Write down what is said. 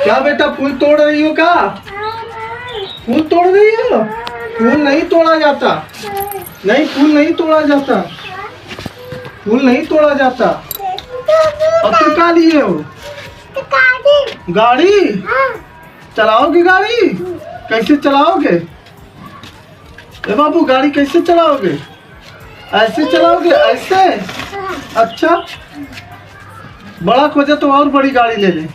क्या बेटा फूल तोड़ रही हो? क्या फूल तोड़ रही हो? फूल नहीं तोड़ा जाता। नहीं, फूल नहीं तोड़ा जाता। फूल नहीं तोड़ा जाता। और तुम क्या लिए हो? गाड़ी चलाओगे? गाड़ी कैसे चलाओगे? ए बाबू, गाड़ी कैसे चलाओगे? ऐसे चलाओगे? ऐसे? अच्छा, बड़ा खोजा तो और बड़ी गाड़ी ले ले।